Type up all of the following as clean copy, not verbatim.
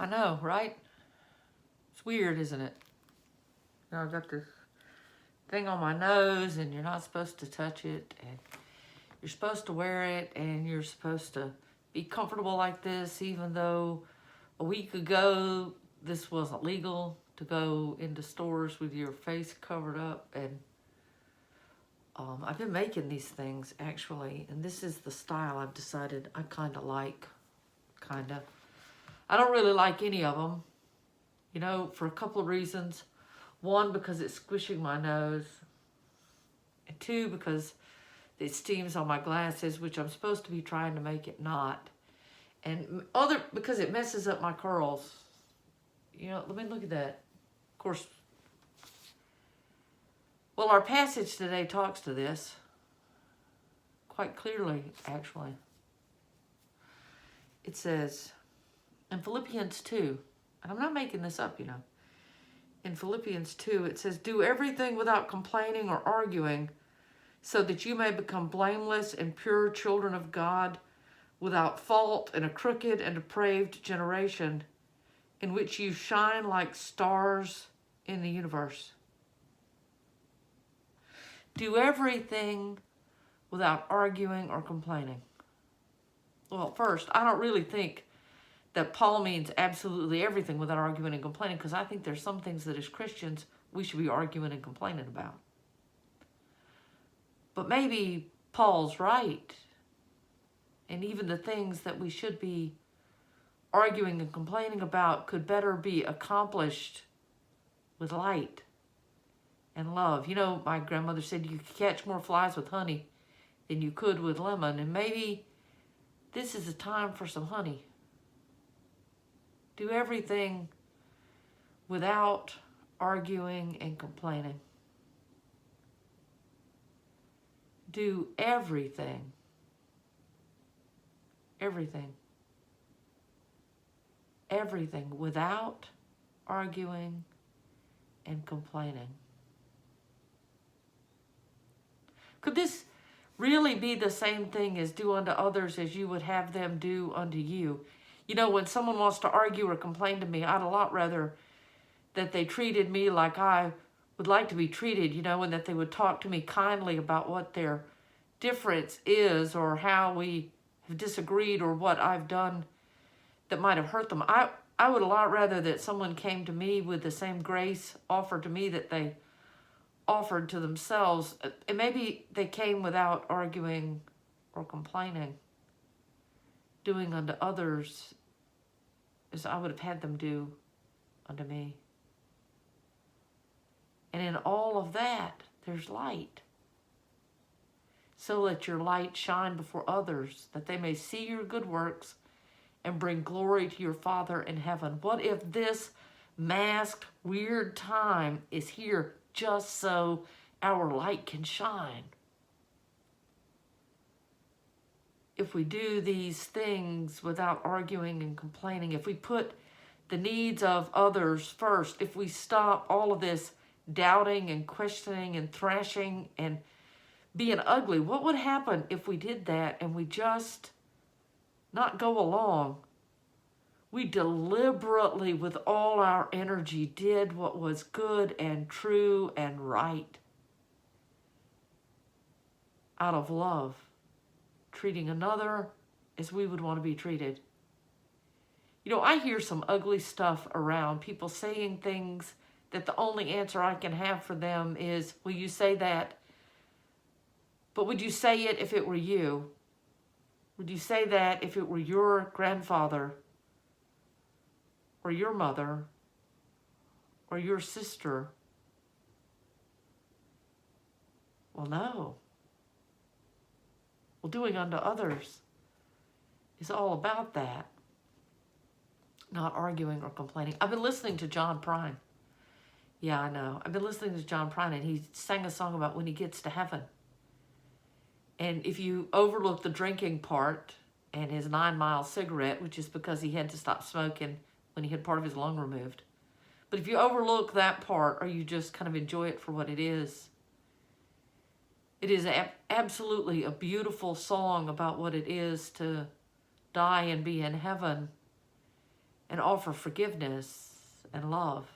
I know, right? It's weird, isn't it? You know, I've got this thing on my nose and you're not supposed to touch it and you're supposed to wear it and you're supposed to be comfortable like this even though a week ago this wasn't legal to go into stores with your face covered up. And I've been making these things actually, and this is the style I've decided I kind of like. I don't really like any of them, you know, for a couple of reasons. One, because it's squishing my nose. And two, because it steams on my glasses, which I'm supposed to be trying to make it not. And other, because it messes up my curls. You know, let me look at that. Of course, well, our passage today talks to this quite clearly, actually. It says in Philippians 2, and I'm not making this up, you know. In Philippians 2, it says, do everything without complaining or arguing, so that you may become blameless and pure children of God, without fault in a crooked and depraved generation, in which you shine like stars in the universe. Do everything without arguing or complaining. Well, first, I don't really think that Paul means absolutely everything without arguing and complaining, because I think there's some things that as Christians we should be arguing and complaining about. But maybe Paul's right. And even the things that we should be arguing and complaining about could better be accomplished with light and love. You know, my grandmother said you could catch more flies with honey than you could with lemon. And maybe this is a time for some honey. Do everything without arguing and complaining. Do everything. Everything without arguing and complaining. Could this really be the same thing as do unto others as you would have them do unto you? You know, when someone wants to argue or complain to me, I'd a lot rather that they treated me like I would like to be treated, you know, and that they would talk to me kindly about what their difference is or how we have disagreed or what I've done that might have hurt them. I would a lot rather that someone came to me with the same grace offered to me that they offered to themselves. And maybe they came without arguing or complaining, doing unto others as I would have had them do unto me. And in all of that, there's light. So let your light shine before others, that they may see your good works and bring glory to your Father in heaven. What if this masked, weird time is here just so our light can shine? If we do these things without arguing and complaining, if we put the needs of others first, if we stop all of this doubting and questioning and thrashing and being ugly, what would happen if we did that and we just not go along? We deliberately, with all our energy, did what was good and true and right out of love, treating another as we would want to be treated. You know, I hear some ugly stuff around, people saying things that the only answer I can have for them is, will you say that? But would you say it if it were you? Would you say that if it were your grandfather or your mother or your sister? Well, no. Well, doing unto others is all about that, not arguing or complaining. I've been listening to John Prine. Yeah, I know. I've been listening to John Prine, and he sang a song about when he gets to heaven. And if you overlook the drinking part and his 9-mile cigarette, which is because he had to stop smoking when he had part of his lung removed. But if you overlook that part or you just kind of enjoy it for what it is absolutely a beautiful song about what it is to die and be in heaven and offer forgiveness and love.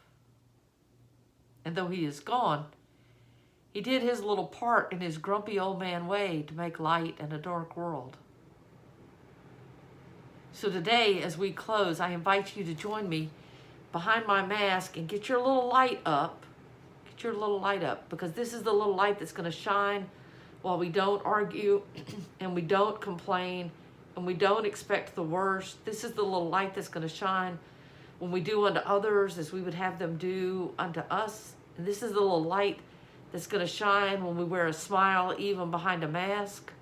And though he is gone, he did his little part in his grumpy old man way to make light in a dark world. So today, as we close, I invite you to join me behind my mask and get your little light up. Get your little light up, because this is the little light that's going to shine while we don't argue and we don't complain and we don't expect the worst. This is the little light that's going to shine when we do unto others as we would have them do unto us. And this is the little light that's going to shine when we wear a smile even behind a mask.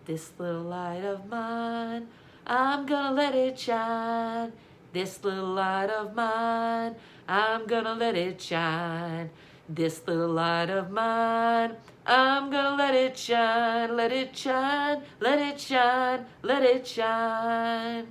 This little light of mine, I'm gonna let it shine. This little light of mine, I'm gonna let it shine. This little light of mine, I'm gonna let it shine, let it shine, let it shine, let it shine.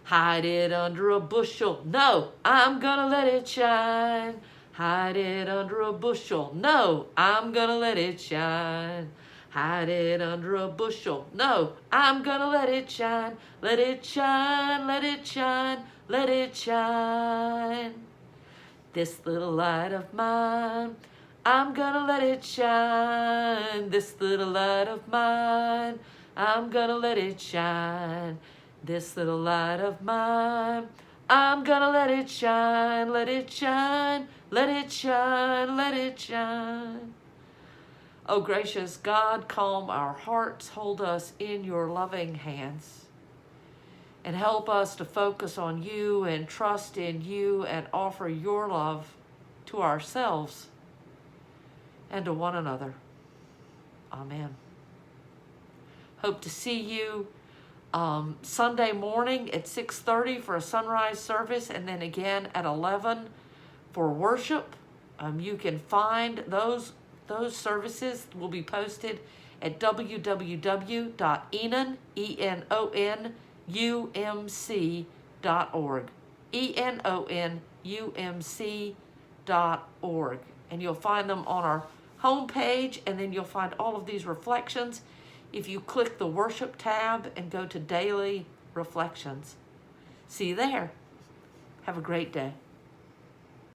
Hide it under a bushel, no, I'm gonna let it shine. Hide it under a bushel, no, I'm gonna let it shine. Hide it under a bushel, no, I'm gonna let it shine. Let it shine, let it shine, let it shine. This little light of mine, I'm gonna let it shine. This little light of mine, I'm gonna let it shine. This little light of mine, I'm gonna let it shine, let it shine, let it shine, let it shine. Oh, gracious God, calm our hearts, hold us in your loving hands, and help us to focus on you and trust in you and offer your love to ourselves and to one another. Amen. Hope to see you Sunday morning at 6:30 for a sunrise service, and then again at 11 for worship. You can find those services will be posted at www.enonumc.org. enonumc.org. And you'll find them on our homepage, and then you'll find all of these reflections if you click the worship tab and go to daily reflections. See you there. Have a great day.